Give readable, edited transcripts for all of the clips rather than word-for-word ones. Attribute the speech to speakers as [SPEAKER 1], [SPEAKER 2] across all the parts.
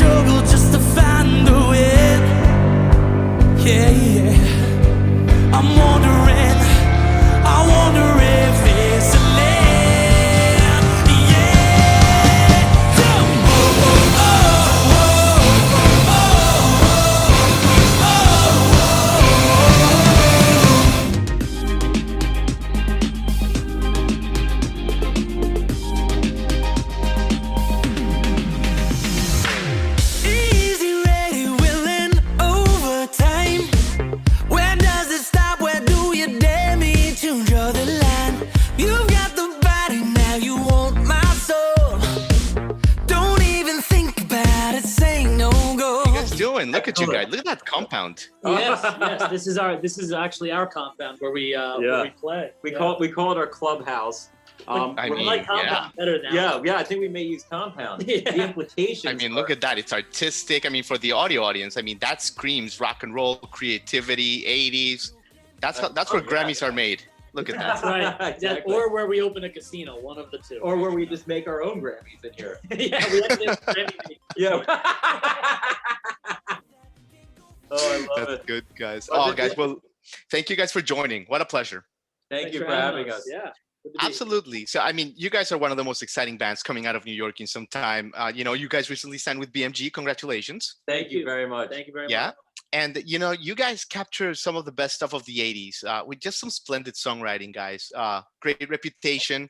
[SPEAKER 1] struggle just to find the way. Yeah, yeah. I'm wondering, I wonder if it's a land. Yeah. Oh, oh, easy, ready, willing, overtime. Where does it stop? Where do you dare me to draw the line? You've got the body, now you want my soul. Don't even think about it, say no go.
[SPEAKER 2] What are you guys doing? Look at you guys. Look at that compound.
[SPEAKER 3] Yes, yes. This is actually our compound where we play.
[SPEAKER 4] We call it our clubhouse.
[SPEAKER 2] I
[SPEAKER 3] We
[SPEAKER 2] mean,
[SPEAKER 3] like compound better now.
[SPEAKER 4] Yeah. I think we may use compound.
[SPEAKER 3] Yeah.
[SPEAKER 4] The implications.
[SPEAKER 2] I mean, look at that. It's artistic. I mean, for the audio audience, I mean, that screams rock and roll, creativity, 80s. That's where Grammys are made. Look at
[SPEAKER 3] That's
[SPEAKER 2] that.
[SPEAKER 3] right.
[SPEAKER 4] Exactly.
[SPEAKER 3] Or where we open a casino, one of the two.
[SPEAKER 4] Or where we just make our own Grammys in here.
[SPEAKER 3] yeah, we have this Grammy.
[SPEAKER 4] Yeah. Oh, I love
[SPEAKER 2] That's
[SPEAKER 4] it.
[SPEAKER 2] good, guys.
[SPEAKER 4] Well,
[SPEAKER 2] Oh, guys, well, thank you guys for joining. What a pleasure.
[SPEAKER 4] Thank
[SPEAKER 3] Thanks
[SPEAKER 4] you for having us.
[SPEAKER 3] Yeah. Good to be-
[SPEAKER 2] Absolutely. So, I mean, you guys are one of the most exciting bands coming out of New York in some time. You guys recently signed with BMG. Congratulations.
[SPEAKER 4] Thank you very much.
[SPEAKER 3] Thank you very
[SPEAKER 2] Yeah.
[SPEAKER 3] much.
[SPEAKER 2] And, you guys capture some of the best stuff of the 80s with just some splendid songwriting, guys. Great reputation.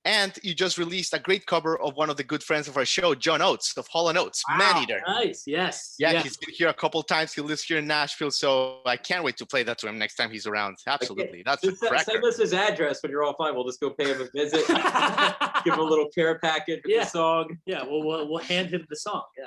[SPEAKER 2] And you just released a great cover of one of the good friends of our show, John Oates of Hall & Oates, Man Eater.
[SPEAKER 3] Nice. Yes.
[SPEAKER 2] Yeah,
[SPEAKER 3] yes.
[SPEAKER 2] he's been here a couple times. He lives here in Nashville, so I can't wait to play that to him next time he's around. Absolutely. That's a
[SPEAKER 4] Just
[SPEAKER 2] cracker.
[SPEAKER 4] send us his address when you're all fine. We'll just go pay him a visit. Give him a little care package with
[SPEAKER 3] Yeah.
[SPEAKER 4] the song.
[SPEAKER 3] Yeah. We'll hand him the song. Yeah.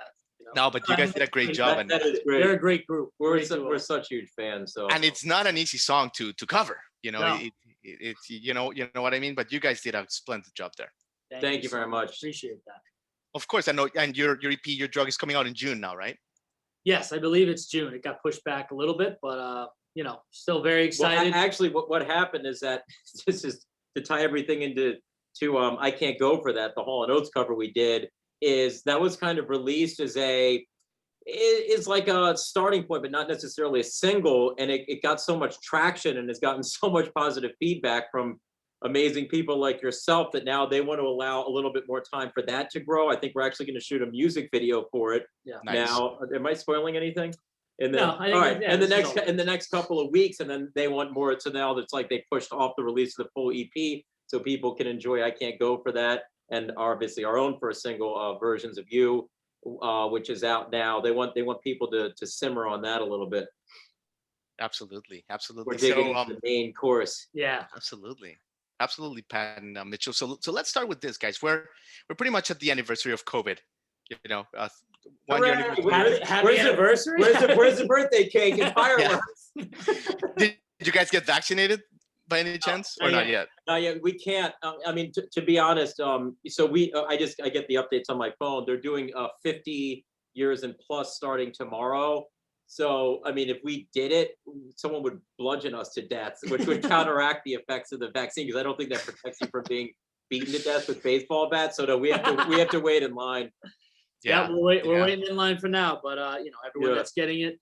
[SPEAKER 2] No, but you guys did a great job.
[SPEAKER 4] That is great.
[SPEAKER 3] They're a great group.
[SPEAKER 4] We're
[SPEAKER 3] Great duo.
[SPEAKER 4] we're such huge fans. So
[SPEAKER 2] And it's not an easy song to cover.
[SPEAKER 3] No.
[SPEAKER 2] It's you know what I mean. But you guys did a splendid job there.
[SPEAKER 4] Thank you very much.
[SPEAKER 3] Appreciate that.
[SPEAKER 2] Of course, I know. And your EP, Your Drug, is coming out in June now, right?
[SPEAKER 3] Yes, I believe it's June. It got pushed back a little bit, but still very
[SPEAKER 4] well,
[SPEAKER 3] excited.
[SPEAKER 4] actually, what happened is that this is to tie everything into I Can't Go For That. The Hall & Oates cover we did is that was kind of released as it's like a starting point, but not necessarily a single. And it got so much traction and has gotten so much positive feedback from amazing people like yourself that now they want to allow a little bit more time for that to grow. I think we're actually going to shoot a music video for it.
[SPEAKER 3] Yeah.
[SPEAKER 2] Nice.
[SPEAKER 4] Now, am I spoiling anything? And then,
[SPEAKER 3] No, I think
[SPEAKER 4] all right.
[SPEAKER 3] yeah,
[SPEAKER 4] and the
[SPEAKER 3] this
[SPEAKER 4] next
[SPEAKER 3] is all-
[SPEAKER 4] in the next couple of weeks, and then they want more. So now it's like they pushed off the release of the full EP, so people can enjoy I Can't Go For That, and obviously our own first single, Versions of You, which is out now. They want people to simmer on that a little bit.
[SPEAKER 2] Absolutely.
[SPEAKER 4] We're digging
[SPEAKER 2] So,
[SPEAKER 4] into the main chorus.
[SPEAKER 3] Yeah.
[SPEAKER 2] absolutely, Pat and Mitchell. So let's start with this, guys. We're pretty much at the anniversary of COVID. 1 year.
[SPEAKER 4] Hooray!
[SPEAKER 3] Happy anniversary.
[SPEAKER 4] Where's the birthday cake and fireworks?
[SPEAKER 2] Did you guys get vaccinated by any chance, or not yet?
[SPEAKER 4] Yeah, we can't. I mean, to be honest, so I get the updates on my phone. They're doing 50 years and plus starting tomorrow. So, I mean, if we did it, someone would bludgeon us to death, which would counteract the effects of the vaccine, because I don't think that protects you from being beaten to death with baseball bats. So no, we have to wait in line.
[SPEAKER 3] Yeah, we're waiting in line for now, but everyone that's getting it,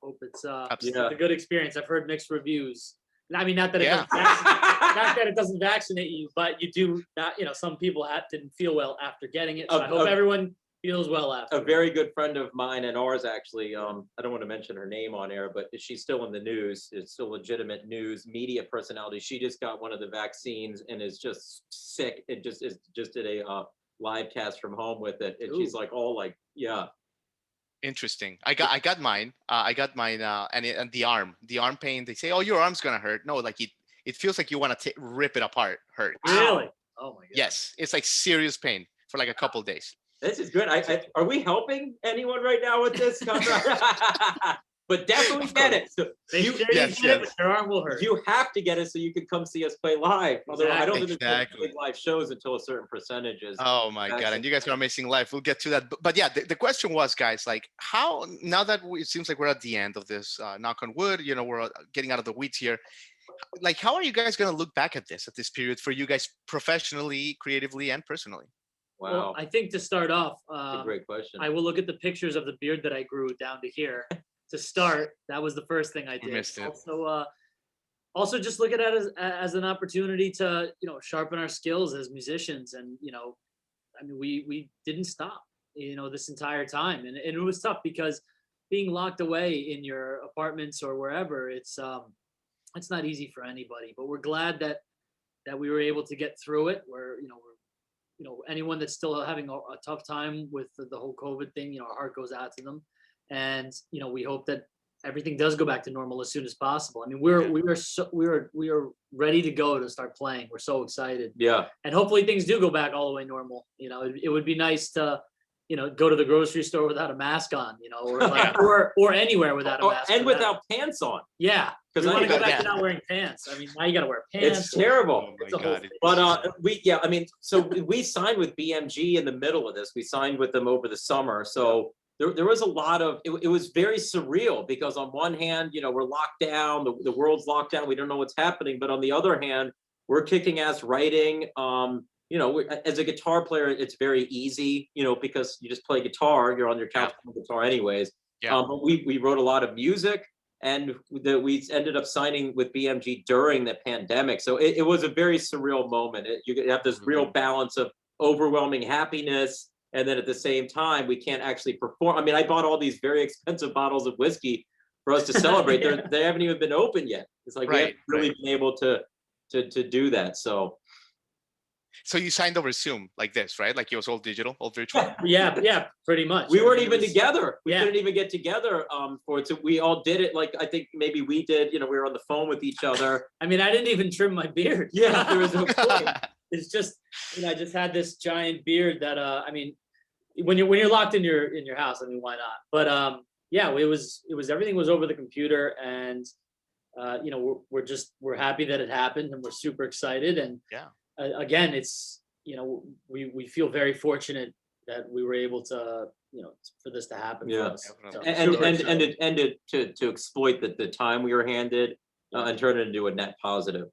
[SPEAKER 3] hope it's
[SPEAKER 2] Absolutely.
[SPEAKER 3] a good experience. I've heard mixed reviews. I mean, not that it doesn't vaccinate you, but you do not. Some people didn't feel well after getting it. So I hope everyone feels well after.
[SPEAKER 4] A very good friend of mine and ours, actually. I don't want to mention her name on air, but she's still in the news. It's still legitimate news media personality. She just got one of the vaccines and is just sick. It just did a live cast from home with it, and she's like all like, yeah.
[SPEAKER 2] Interesting. I got mine. And the arm pain. They say, "Oh, your arm's gonna hurt." No, like it feels like you want to rip it apart. Hurt.
[SPEAKER 3] Really? Oh my god.
[SPEAKER 2] Yes, it's like serious pain for like a couple of days.
[SPEAKER 4] This is good. Are we helping anyone right now with this? But definitely get it. So
[SPEAKER 2] Yes.
[SPEAKER 3] but your arm will hurt.
[SPEAKER 4] you have to get it so you can come see us play live. Although I don't think there's
[SPEAKER 2] Exactly.
[SPEAKER 4] big live shows until a certain percentage is.
[SPEAKER 2] Oh my god! And you guys are amazing live. We'll get to that. But yeah, the question was, guys, like how now that it seems like we're at the end of this, knock on wood, we're getting out of the weeds here. Like, how are you guys gonna look back at this period for you guys professionally, creatively, and personally?
[SPEAKER 4] Wow.
[SPEAKER 3] Well, I think to start off,
[SPEAKER 4] That's a great question.
[SPEAKER 3] I will look at the pictures of the beard that I grew down to here. To start, that was the first thing I did.
[SPEAKER 2] missed it.
[SPEAKER 3] Also just look at it as an opportunity to, sharpen our skills as musicians. And, I mean, we didn't stop, this entire time. And it was tough because being locked away in your apartments or wherever, it's not easy for anybody, but we're glad that we were able to get through it. Anyone that's still having a tough time with the whole COVID thing, our heart goes out to them. And, we hope that everything does go back to normal as soon as possible. I mean, we were ready to go to start playing. We're so excited.
[SPEAKER 4] Yeah.
[SPEAKER 3] And hopefully things do go back all the way normal. It would be nice to, go to the grocery store without a mask on, or anywhere without a mask.
[SPEAKER 4] And without pants on.
[SPEAKER 3] Yeah. Because
[SPEAKER 4] I
[SPEAKER 3] I want to go
[SPEAKER 4] got-
[SPEAKER 3] back to not wearing pants. I mean, now you got to wear pants.
[SPEAKER 4] It's terrible.
[SPEAKER 2] Oh
[SPEAKER 3] It's
[SPEAKER 2] my
[SPEAKER 3] a whole
[SPEAKER 2] God.
[SPEAKER 3] thing.
[SPEAKER 4] But so we signed with BMG in the middle of this. We signed with them over the summer. So there was a lot of, it was very surreal because on one hand, we're locked down, the world's locked down, we don't know what's happening. But on the other hand, we're kicking ass writing. As a guitar player, it's very easy, because you just play guitar, you're on your couch playing guitar anyways.
[SPEAKER 2] Yeah.
[SPEAKER 4] But we wrote a lot of music. And we ended up signing with BMG during the pandemic. So it was a very surreal moment. You have this real balance of overwhelming happiness. And then at the same time, we can't actually perform. I mean, I bought all these very expensive bottles of whiskey for us to celebrate.
[SPEAKER 3] Yeah.
[SPEAKER 4] They haven't even been open yet. It's like we haven't really been able to do that. So
[SPEAKER 2] you signed over Zoom like this, right? Like it was all digital, all virtual.
[SPEAKER 3] Yeah, pretty much.
[SPEAKER 4] we weren't
[SPEAKER 3] I mean, it
[SPEAKER 4] even
[SPEAKER 3] was-
[SPEAKER 4] together. We
[SPEAKER 3] yeah.
[SPEAKER 4] couldn't even get together for it. So we all did it. Like, I think maybe we did, we were on the phone with each other.
[SPEAKER 3] I mean, I didn't even trim my beard.
[SPEAKER 4] Yeah, there was no point.
[SPEAKER 3] It's just, I just had this giant beard that, I mean, when you're locked in your house, I mean, why not? But yeah, it was everything was over the computer, and we're happy that it happened, and we're super excited. And
[SPEAKER 2] Yeah.
[SPEAKER 3] Again, it's we feel very fortunate that we were able to for this to happen for
[SPEAKER 4] Yeah.
[SPEAKER 3] us. So,
[SPEAKER 2] Definitely.
[SPEAKER 3] super excited.
[SPEAKER 4] And to exploit the time we were handed and turn it into a net positive.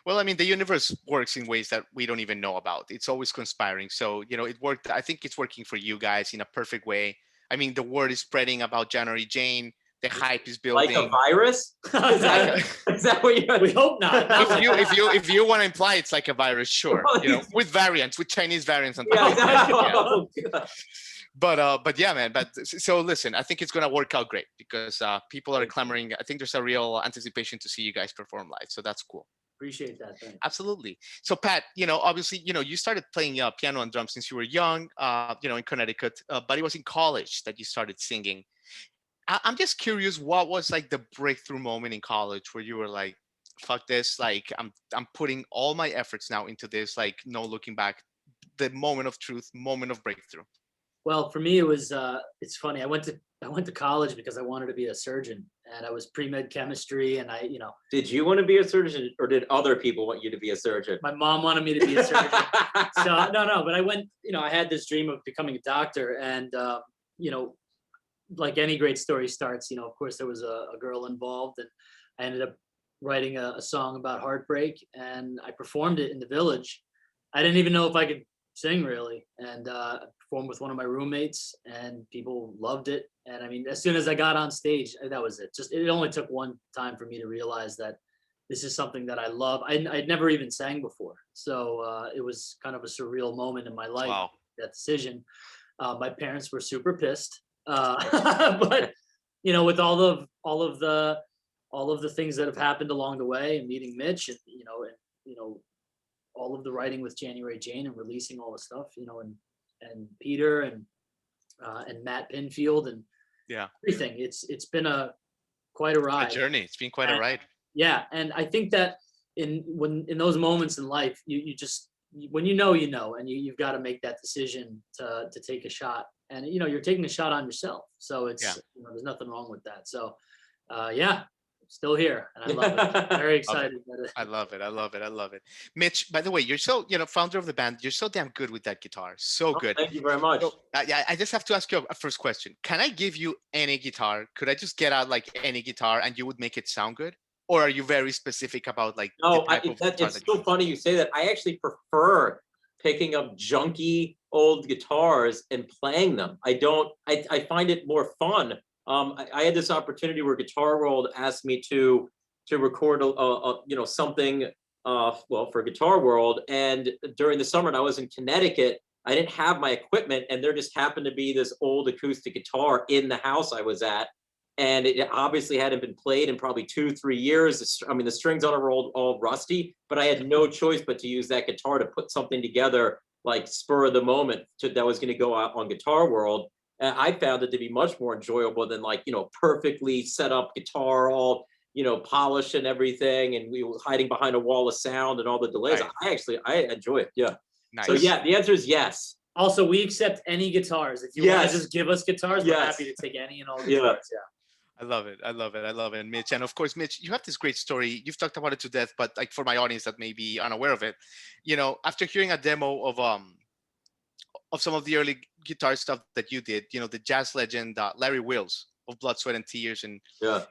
[SPEAKER 2] Well, I mean, the universe works in ways that we don't even know about. It's always conspiring. So, it worked. I think it's working for you guys in a perfect way. I mean, the word is spreading about January Jane. The hype is building.
[SPEAKER 4] Like a virus?
[SPEAKER 3] Is that-
[SPEAKER 4] Is that what you
[SPEAKER 3] we hope not.
[SPEAKER 2] if you want to imply it's like a virus, sure. With variants, with Chinese variants on top.
[SPEAKER 4] Yeah, exactly.
[SPEAKER 2] Yeah.
[SPEAKER 4] Oh, God.
[SPEAKER 2] But yeah, man. But so listen, I think it's gonna work out great because people are clamoring. I think there's a real anticipation to see you guys perform live. So that's cool.
[SPEAKER 3] Appreciate that. Thanks.
[SPEAKER 2] Absolutely. So Pat, obviously, you started playing piano and drums since you were young, in Connecticut, but it was in college that you started singing. I'm just curious, what was like the breakthrough moment in college where you were like, fuck this, like I'm putting all my efforts now into this, like no looking back, the moment of truth, moment of breakthrough.
[SPEAKER 3] Well, for me, it was. It's funny. I went to college because I wanted to be a surgeon, and I was pre-med chemistry, and
[SPEAKER 4] Did you want to be a surgeon, or did other people want you to be a surgeon?
[SPEAKER 3] my mom wanted me to be a surgeon. So no, but I went. I had this dream of becoming a doctor, and like any great story starts. Of course, there was a girl involved, and I ended up writing a song about heartbreak, and I performed it in the Village. I didn't even know if I could sing really, and performed with one of my roommates, and people loved it. And I mean, as soon as I got on stage, that was it. It only took one time for me to realize that this is something that I love. I'd never even sang before, so it was kind of a surreal moment in my life.
[SPEAKER 2] Wow.
[SPEAKER 3] That decision. My parents were super pissed, but with all of the things that have happened along the way, and meeting Mitch, and all of the writing with January Jane and releasing all the stuff, and Peter and Matt Pinfield and everything. It's been quite a ride.
[SPEAKER 2] A journey. It's been quite a ride.
[SPEAKER 3] Yeah, and I think that in those moments in life, you just when you know, and you've got to make that decision to take a shot, and you're taking a shot on yourself. So it's there's nothing wrong with that. So still here, and I love it. Very excited.
[SPEAKER 2] I love it. I love it. I love it. Mitch, by the way, you're so, founder of the band. You're so damn good with that guitar. So good.
[SPEAKER 4] Thank you very much.
[SPEAKER 2] So, I just have to ask you a first question. Can I give you any guitar? Could I just get out like any guitar and you would make it sound good? Or are you very specific about like
[SPEAKER 4] No,
[SPEAKER 2] the type of guitar
[SPEAKER 4] it's so funny you say that. I actually prefer picking up junky old guitars and playing them. I find it more fun. I had this opportunity where Guitar World asked me to record something for Guitar World, and during the summer, and I was in Connecticut, I didn't have my equipment, and there just happened to be this old acoustic guitar in the house I was at, and it obviously hadn't been played in probably 2-3 years. The strings on it were all rusty, but I had no choice but to use that guitar to put something together, like spur of the moment, that was going to go out on Guitar World. And I found it to be much more enjoyable than perfectly set up guitar, all polished and everything, and we were hiding behind a wall of sound and all the delays.
[SPEAKER 2] Right.
[SPEAKER 4] I enjoy it. Yeah.
[SPEAKER 2] Nice.
[SPEAKER 4] So yeah, the answer is yes.
[SPEAKER 3] Also, we accept any guitars. If you want to just give us guitars, we're happy to take any and all guitars. Yeah.
[SPEAKER 2] I love it, Mitch. And of course, Mitch, you have this great story. You've talked about it to death, but like for my audience that may be unaware of it, after hearing a demo of some of the early guitar stuff that you did, the jazz legend Larry Willis of Blood, Sweat, and Tears and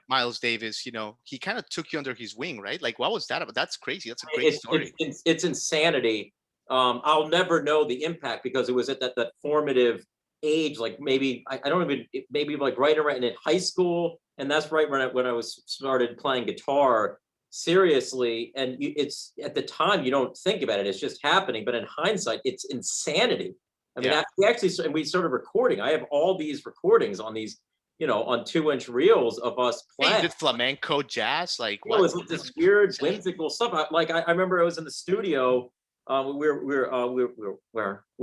[SPEAKER 2] Miles Davis, he kind of took you under his wing, right? Like, what was that about? That's crazy. That's a great story.
[SPEAKER 4] It's insanity. I'll never know the impact because it was at that formative age, like maybe like right around in high school, and that's right when I was started playing guitar seriously. And it's at the time you don't think about it; it's just happening. But in hindsight, it's insanity. I mean, we started recording. I have all these recordings on these, on 2-inch reels of us playing.
[SPEAKER 2] Hey, you did flamenco jazz, like
[SPEAKER 4] what? It was like this weird whimsical stuff. I remember I was in the studio. Where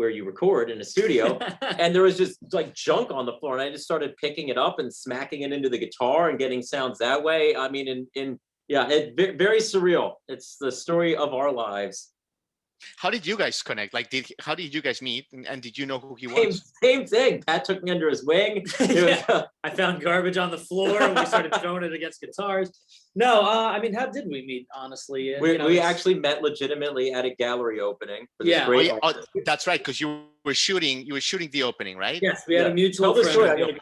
[SPEAKER 4] you record in a studio, and there was just like junk on the floor, and I just started picking it up and smacking it into the guitar and getting sounds that way. I mean, very surreal. It's the story of our lives.
[SPEAKER 2] How did you guys connect? Like, how did you guys meet? And did you know who he was?
[SPEAKER 4] Same thing. Pat took me under his wing.
[SPEAKER 3] I found garbage on the floor and we started throwing it against guitars. No, I mean, how did we meet? Honestly,
[SPEAKER 4] we actually met legitimately at a gallery opening. For this great
[SPEAKER 2] that's right, because you were shooting the opening, right?
[SPEAKER 3] Yes, we had a mutual friend.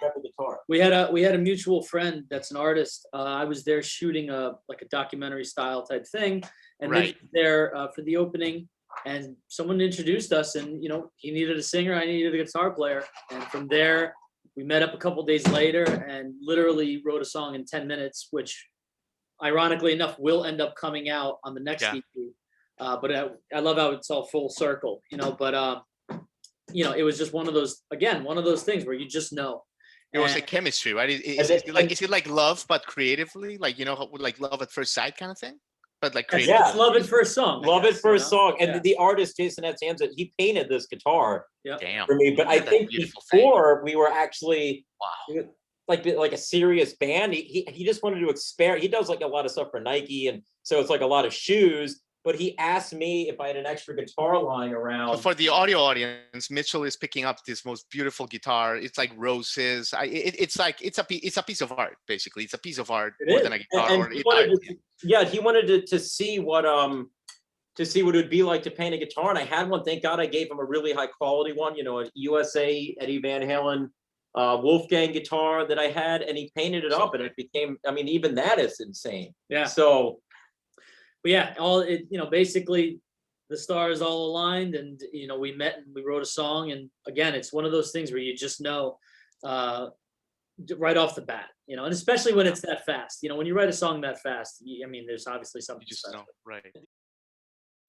[SPEAKER 3] We had a mutual friend that's an artist. I was there shooting a documentary style type thing, and Mitch was there for the opening. And someone introduced us, and he needed a singer, I needed a guitar player, and from there we met up a couple days later and literally wrote a song in 10 minutes, which ironically enough will end up coming out on the next EP. But I love how it's all full circle, but it was just one of those things where you just know.
[SPEAKER 2] It was like chemistry, right? Is it like love, but creatively, like like love at first sight kind of thing? But like creative.
[SPEAKER 3] Yeah, love at first song.
[SPEAKER 4] Love at first song. And the artist Jason Etzamza, he painted this guitar for me. But I think before we were actually like a serious band, he just wanted to experiment. He does like a lot of stuff for Nike, and so it's like a lot of shoes. But he asked me if I had an extra guitar lying around.
[SPEAKER 2] So for the audio audience, Mitchell is picking up this most beautiful guitar. It's like roses. It's a piece of art, basically. It's a piece of art more than a guitar.
[SPEAKER 4] He wanted to see what it would be like to paint a guitar, and I had one. Thank God I gave him a really high quality one. A USA Eddie Van Halen Wolfgang guitar that I had, and he painted it up, and it became. I mean, even that is insane.
[SPEAKER 3] Yeah.
[SPEAKER 4] So.
[SPEAKER 3] But yeah, basically the stars all aligned, and we met and we wrote a song, and again, it's one of those things where you just know right off the bat, and especially when it's that fast. When you write a song that fast, there's obviously something. You just know,
[SPEAKER 2] right?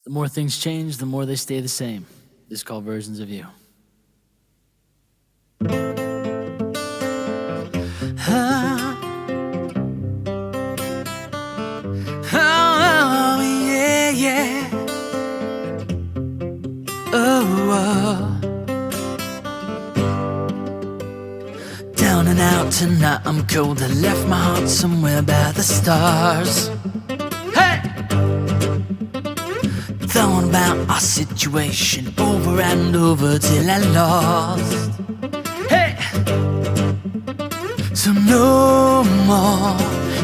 [SPEAKER 1] The more things change, the more they stay the same. This is called Versions of You. Down and out tonight, I'm cold. I left my heart somewhere by the stars. Hey! Thought about our situation over and over till I lost. Hey! So no more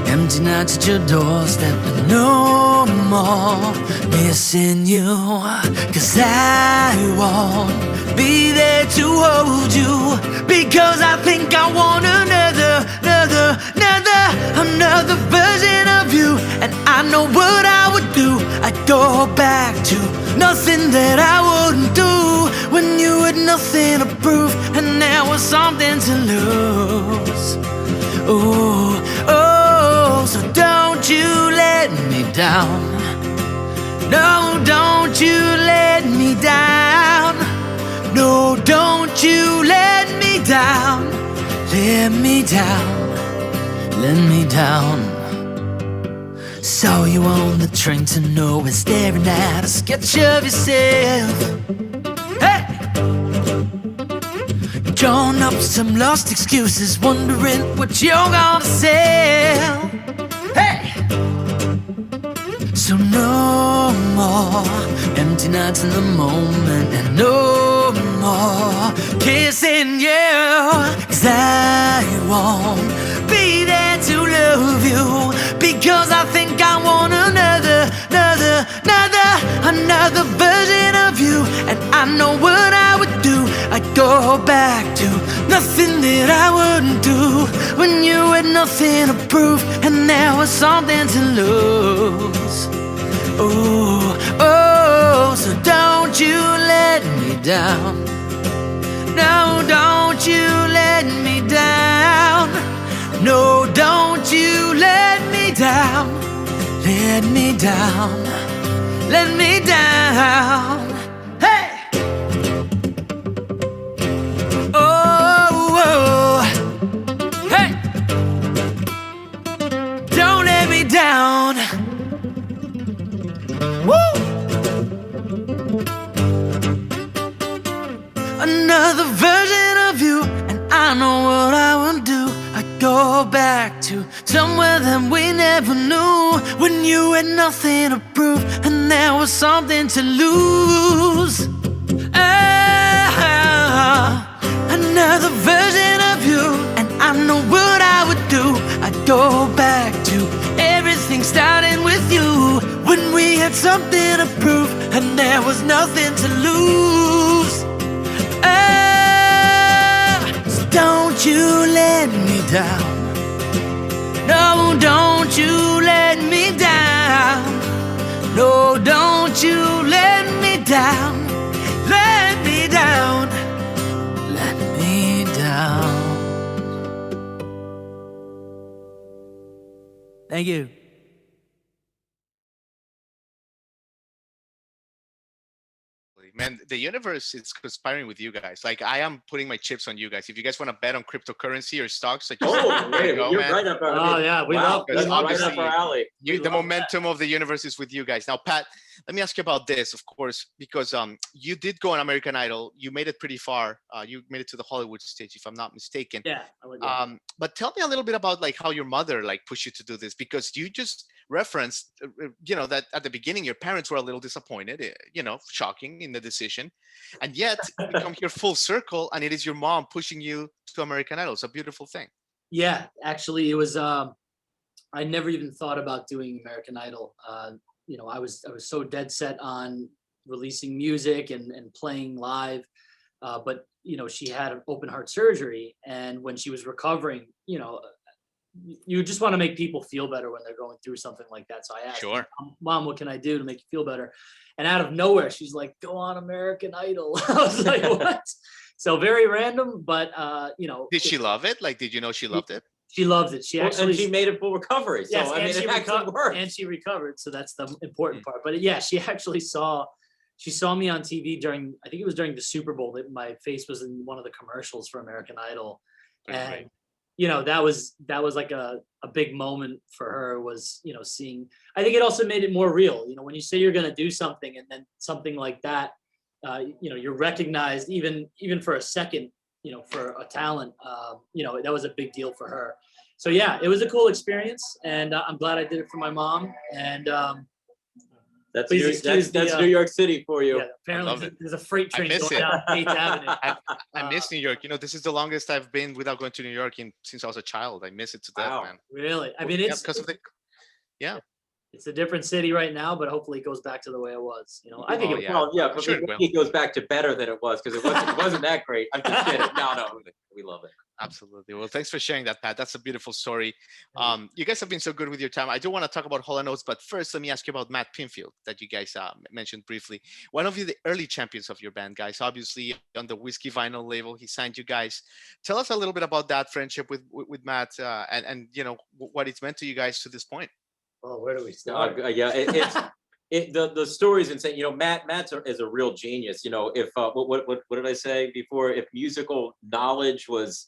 [SPEAKER 1] empty nights at your doorstep, no more missing you, 'cause I won't be there to hold you, because I think I want another another version of you, and I know what I would do. I'd go back to nothing that I wouldn't do when you had nothing to prove and there was something to lose. Oh, oh, so don't you let me down. No, don't you let me down. No, don't you let me down. Let me down, let me down. Saw you on the train to nowhere, staring at a sketch of yourself. Hey! Drawn up some lost excuses, wondering what you're gonna sell. Hey! So no more empty nights in the moment, and no more kissing you, 'cause I won't be there to love you, because I think I want another version of you, and I know what I would do. I'd go back to nothing that I wouldn't do when you had nothing to prove and there was something to lose. Oh, oh, so don't you let me down. No, don't you let me down. No, don't you let me down. Let me down. Let me down. Hey! Oh, oh. Hey! Don't let me down. Woo! Another version of you, and I know what I would do. I'd go back to somewhere that we never knew, when you had nothing to prove and there was something to lose. Another version of you, and I know what I would do. I'd go back to everything starting with you, when we had something to prove and there was nothing to lose. So don't you let me down. No, don't you let me down. No, don't you let me down. Let me down. Let me down. Thank you.
[SPEAKER 2] Man, the universe is conspiring with you guys. Like, I am putting my chips on you guys. If you guys want to bet on cryptocurrency or stocks, I just
[SPEAKER 4] Wait,
[SPEAKER 2] go,
[SPEAKER 4] you're
[SPEAKER 2] man.
[SPEAKER 4] right up our
[SPEAKER 3] Oh yeah, we love
[SPEAKER 2] Because
[SPEAKER 4] That's right
[SPEAKER 2] obviously
[SPEAKER 4] up our alley.
[SPEAKER 2] the momentum of the universe is with you guys. Now, Pat, let me ask you about this, of course, because you did go on American Idol. You made it pretty far. You made it to the Hollywood stage, if I'm not mistaken.
[SPEAKER 3] Yeah. I would, yeah.
[SPEAKER 2] But tell me a little bit about like how your mother like pushed you to do this, because you just referenced, that at the beginning your parents were a little disappointed, shocking in the decision, and yet you come here full circle, and it is your mom pushing you to American Idol. It's a beautiful thing.
[SPEAKER 3] Yeah, actually, it was. I never even thought about doing American Idol. I was so dead set on releasing music and playing live, but she had an open heart surgery, and when she was recovering, you just want to make people feel better when they're going through something like that. So I asked,
[SPEAKER 2] Sure.
[SPEAKER 3] Mom, what can I do to make you feel better? And out of nowhere, she's like, go on American Idol. I was like, what? So very random, but
[SPEAKER 2] Did she love it? Like, did you know she loved it?
[SPEAKER 3] She loved it. She actually
[SPEAKER 4] and she made it full recovery. So
[SPEAKER 3] yes,
[SPEAKER 4] I mean, it actually worked.
[SPEAKER 3] and she recovered. So that's the important part. But yeah, she actually saw me on TV during, I think it was during the Super Bowl, that my face was in one of the commercials for American Idol.
[SPEAKER 2] That's
[SPEAKER 3] And
[SPEAKER 2] great.
[SPEAKER 3] that was like a big moment for her, was seeing. I think it also made it more real. When you say you're going to do something, and then something like that, you're recognized even for a second, for a talent, that was a big deal for her. So yeah, it was a cool experience, and I'm glad I did it for my mom. And
[SPEAKER 4] That's
[SPEAKER 3] please excuse
[SPEAKER 4] that's
[SPEAKER 3] the,
[SPEAKER 4] New York City for you.
[SPEAKER 3] yeah, apparently
[SPEAKER 2] love it.
[SPEAKER 3] there's a freight train
[SPEAKER 2] miss
[SPEAKER 3] going
[SPEAKER 2] it.
[SPEAKER 3] down 8th Avenue.
[SPEAKER 2] I miss New York. This is the longest I've been without going to New York since I was a child. I miss it to death,
[SPEAKER 4] Wow.
[SPEAKER 2] man.
[SPEAKER 3] Really, I mean,
[SPEAKER 2] Yeah,
[SPEAKER 3] it's
[SPEAKER 2] because of the
[SPEAKER 3] it's a different city right now, but hopefully it goes back to the way it was. You know, I think
[SPEAKER 2] Oh,
[SPEAKER 3] it
[SPEAKER 2] yeah.
[SPEAKER 4] Well, yeah, because
[SPEAKER 2] Sure it will.
[SPEAKER 4] it goes back to better than it was, because it wasn't that great. I'm just kidding. No, we love it.
[SPEAKER 2] Absolutely. Well, thanks for sharing that, Pat. That's a beautiful story. You guys have been so good with your time. I do want to talk about Hall & Oates, but first, let me ask you about Matt Pinfield that you guys mentioned briefly. One of the early champions of your band, guys. Obviously, on the Whiskey Vinyl label, he signed you guys. Tell us a little bit about that friendship with Matt, and you know what it's meant to you guys to this point.
[SPEAKER 3] Oh, where do we start?
[SPEAKER 4] Yeah, the story is insane. You know, Matt is a real genius. You know, if what did I say before? If musical knowledge was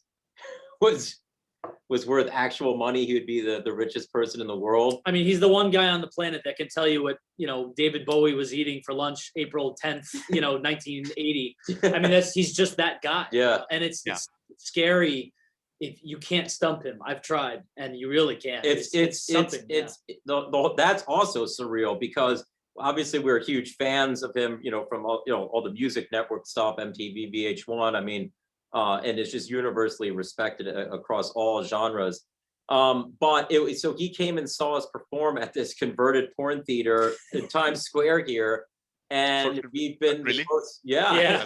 [SPEAKER 4] worth actual money, he would be the richest person in the world.
[SPEAKER 3] I mean, he's the one guy on the planet that can tell you what, you know, David Bowie was eating for lunch April 10th, you know, 1980. I mean, he's just that guy.
[SPEAKER 4] Yeah.
[SPEAKER 3] And it's scary if you can't stump him. I've tried, and you really can't. It's something.
[SPEAKER 4] That's also surreal, because obviously we're huge fans of him, you know, from all the music network stuff, MTV, VH1. I mean, and it's just universally respected across all genres. But so he came and saw us perform at this converted porn theater in Times Square here, and we've been
[SPEAKER 2] Really?
[SPEAKER 3] Yeah.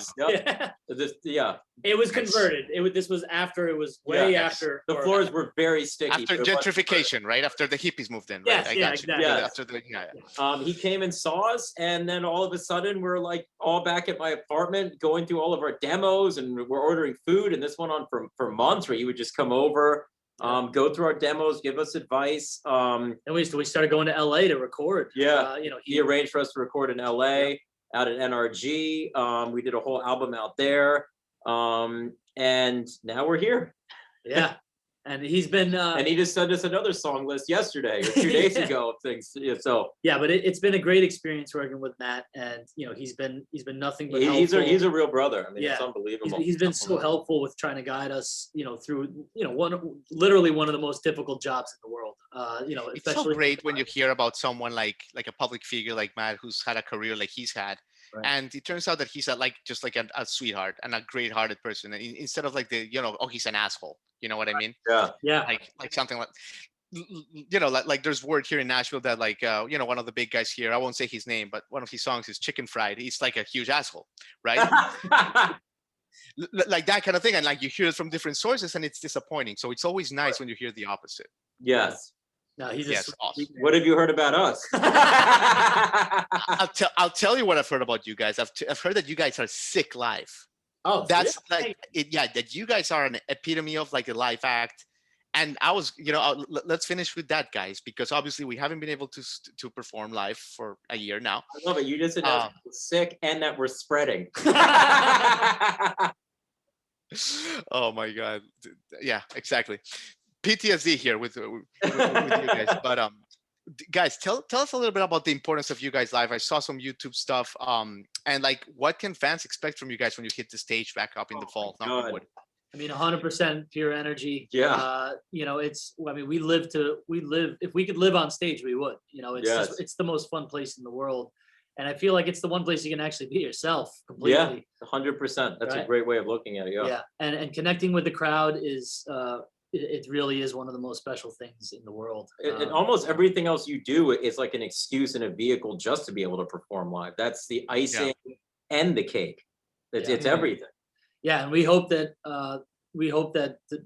[SPEAKER 3] It was
[SPEAKER 4] Yes.
[SPEAKER 3] converted. This was after, it was way
[SPEAKER 4] Yeah.
[SPEAKER 3] after.
[SPEAKER 4] The floors were very sticky.
[SPEAKER 2] After gentrification, right? After the hippies moved in, right?
[SPEAKER 3] Yes,
[SPEAKER 2] I
[SPEAKER 3] yeah,
[SPEAKER 2] got you.
[SPEAKER 3] exactly.
[SPEAKER 2] Yeah,
[SPEAKER 4] Yes.
[SPEAKER 2] after the
[SPEAKER 4] He came and saw us, and then all of a sudden we're like all back at my apartment going through all of our demos, and we're ordering food, and this went on for months, where he would just come over, go through our demos, give us advice.
[SPEAKER 3] And we started going to LA to record.
[SPEAKER 4] Yeah.
[SPEAKER 3] You know,
[SPEAKER 4] He arranged for us to record in LA, out at NRG. We did a whole album out there, and now we're here.
[SPEAKER 3] Yeah. And he's been
[SPEAKER 4] And he just sent us another song list yesterday or 2 days ago of things. Yeah, so
[SPEAKER 3] yeah, but it's been a great experience working with Matt, and you know, he's been nothing but
[SPEAKER 4] he's
[SPEAKER 3] helpful.
[SPEAKER 4] a real brother. I mean, it's
[SPEAKER 3] Yeah.
[SPEAKER 4] unbelievable.
[SPEAKER 3] He's been so helpful with trying to guide us, you know, through, you know, literally one of the most difficult jobs in the world. You know,
[SPEAKER 2] It's so
[SPEAKER 3] especially
[SPEAKER 2] great when you hear about someone like a public figure like Matt, who's had a career like he's had,
[SPEAKER 3] Right.
[SPEAKER 2] and it turns out that he's just like a sweetheart and a great-hearted person, and instead of like he's an asshole. You know what I mean?
[SPEAKER 4] Yeah.
[SPEAKER 3] Yeah.
[SPEAKER 2] Like something like, like there's word here in Nashville that one of the big guys here, I won't say his name, but one of his songs is Chicken Fried. He's like a huge asshole, right? Like that kind of thing, and like you hear it from different sources, and it's disappointing. So it's always nice when you hear the opposite.
[SPEAKER 4] Yes.
[SPEAKER 3] No, he's
[SPEAKER 2] Yes,
[SPEAKER 3] a
[SPEAKER 2] awesome.
[SPEAKER 4] What have you heard about us?
[SPEAKER 2] I'll tell you what I've heard about you guys. I've heard that you guys are sick live.
[SPEAKER 3] Oh,
[SPEAKER 2] That's
[SPEAKER 3] yeah.
[SPEAKER 2] like that you guys are an epitome of like a live act. And I was, let's finish with that, guys, because obviously we haven't been able to perform live for a year now.
[SPEAKER 4] I love it. You just announced we're sick and that we're spreading.
[SPEAKER 2] Oh my God. Yeah, exactly. PTSD here with you guys. But guys, tell us a little bit about the importance of you guys live. I saw some YouTube stuff. And like, what can fans expect from you guys when you hit the stage back up in the fall? Knock on
[SPEAKER 4] God.
[SPEAKER 2] wood.
[SPEAKER 3] I mean, 100% pure energy.
[SPEAKER 4] Yeah.
[SPEAKER 3] You know, I mean, we live, if we could live on stage, we would, you know, it's
[SPEAKER 4] Yes.
[SPEAKER 3] just, it's the most fun place in the world. And I feel like it's the one place you can actually be yourself completely.
[SPEAKER 4] 100%. That's a
[SPEAKER 3] Right.
[SPEAKER 4] great way of looking at it. Yeah.
[SPEAKER 3] Yeah. And connecting with the crowd is, it really is one of the most special things in the world.
[SPEAKER 4] And almost everything else you do is like an excuse and a vehicle just to be able to perform live. That's the icing and the cake. It's everything.
[SPEAKER 3] Yeah, and we hope that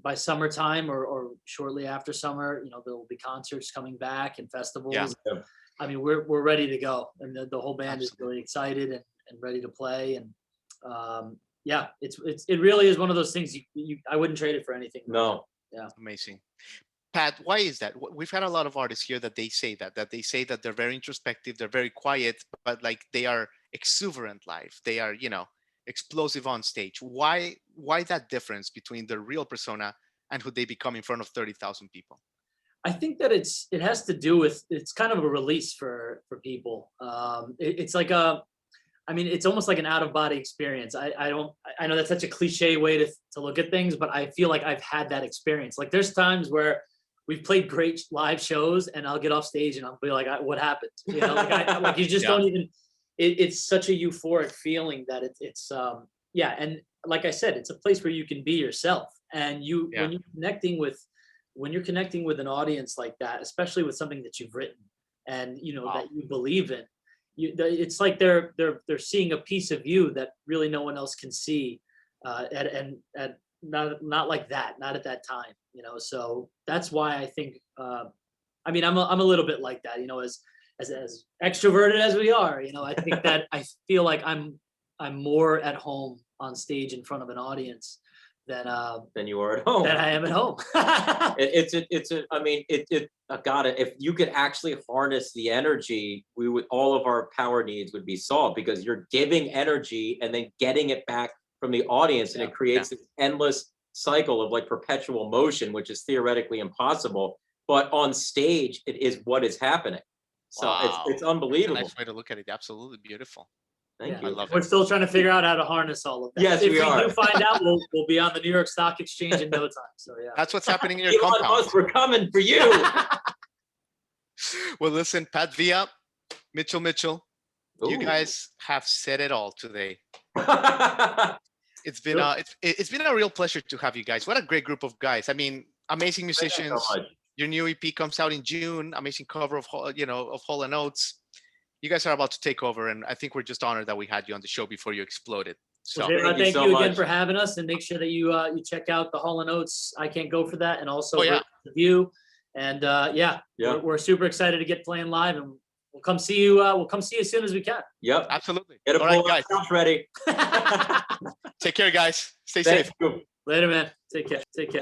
[SPEAKER 3] by summertime or shortly after summer, you know, there will be concerts coming back and festivals.
[SPEAKER 2] Yeah.
[SPEAKER 3] I mean, we're ready to go, and the whole band is
[SPEAKER 2] Absolutely.
[SPEAKER 3] really excited and ready to play. And yeah, it really is one of those things I wouldn't trade it for anything.
[SPEAKER 4] No.
[SPEAKER 2] Amazing. Pat, why is that? We've had a lot of artists here that they say that they're very introspective, they're very quiet, but like they are exuberant live. They are, explosive on stage. Why that difference between the real persona and who they become in front of 30,000 people?
[SPEAKER 3] I think that it has to do with, it's kind of a release for people. It's like it's almost like an out of body experience. I know that's such a cliche way to look at things, but I feel like I've had that experience. Like there's times where we've played great live shows and I'll get off stage and I'll be like, what happened? You know, like you just don't even, it's such a euphoric feeling that it's and like I said, it's a place where you can be yourself. And when you're connecting with an audience like that, especially with something that you've written and
[SPEAKER 2] Wow.
[SPEAKER 3] that you believe in. It's like they're seeing a piece of you that really no one else can see, and not like that, not at that time, So that's why I think, I mean, I'm a little bit like that, as extroverted as we are, I think that I feel like I'm more at home on stage in front of an audience
[SPEAKER 4] than you are at home.
[SPEAKER 3] than I am at home.
[SPEAKER 4] If you could actually harness the energy, all of our power needs would be solved, because you're giving energy and then getting it back from the audience, and it creates this endless cycle of like perpetual motion, which is theoretically impossible, but on stage it is what is happening. So
[SPEAKER 2] Wow.
[SPEAKER 4] it's unbelievable.
[SPEAKER 2] That's a nice way to look at it. Absolutely beautiful.
[SPEAKER 4] Thank
[SPEAKER 2] I
[SPEAKER 4] you.
[SPEAKER 2] love
[SPEAKER 3] We're
[SPEAKER 2] it.
[SPEAKER 3] still trying to figure out how to harness all of that.
[SPEAKER 4] Yes,
[SPEAKER 3] if
[SPEAKER 4] we are.
[SPEAKER 3] do find out, we'll be on the New York Stock Exchange in no time. So yeah.
[SPEAKER 2] That's what's happening in your
[SPEAKER 4] Elon
[SPEAKER 2] compound.
[SPEAKER 4] Musk, we're coming for you.
[SPEAKER 2] Well, listen, Pat Villa, Mitchell, you
[SPEAKER 4] Ooh.
[SPEAKER 2] guys have said it all today. It's been it's been a real pleasure to have you guys. What a great group of guys. I mean, amazing musicians.
[SPEAKER 4] so much.
[SPEAKER 2] Your new EP comes out in June. Amazing cover of Hall and Oates. You guys are about to take over, and I think we're just honored that we had you on the show before you exploded. So
[SPEAKER 3] Well, J-Rod,
[SPEAKER 4] Thank you
[SPEAKER 3] thank
[SPEAKER 4] so
[SPEAKER 3] you again
[SPEAKER 4] much.
[SPEAKER 3] for having us, and make sure that you check out the Hall and Oates. I Can't Go For That, and also
[SPEAKER 2] Oh, yeah.
[SPEAKER 3] the View. And we're super excited to get playing live, and we'll come see you. We'll come see you as soon as we can.
[SPEAKER 4] Yep.
[SPEAKER 2] absolutely.
[SPEAKER 4] Get a
[SPEAKER 2] All right,
[SPEAKER 4] pull
[SPEAKER 2] guys.
[SPEAKER 4] out ready.
[SPEAKER 2] Take care, guys. Stay
[SPEAKER 4] Thank
[SPEAKER 2] safe.
[SPEAKER 4] you.
[SPEAKER 3] Later, man. Take care.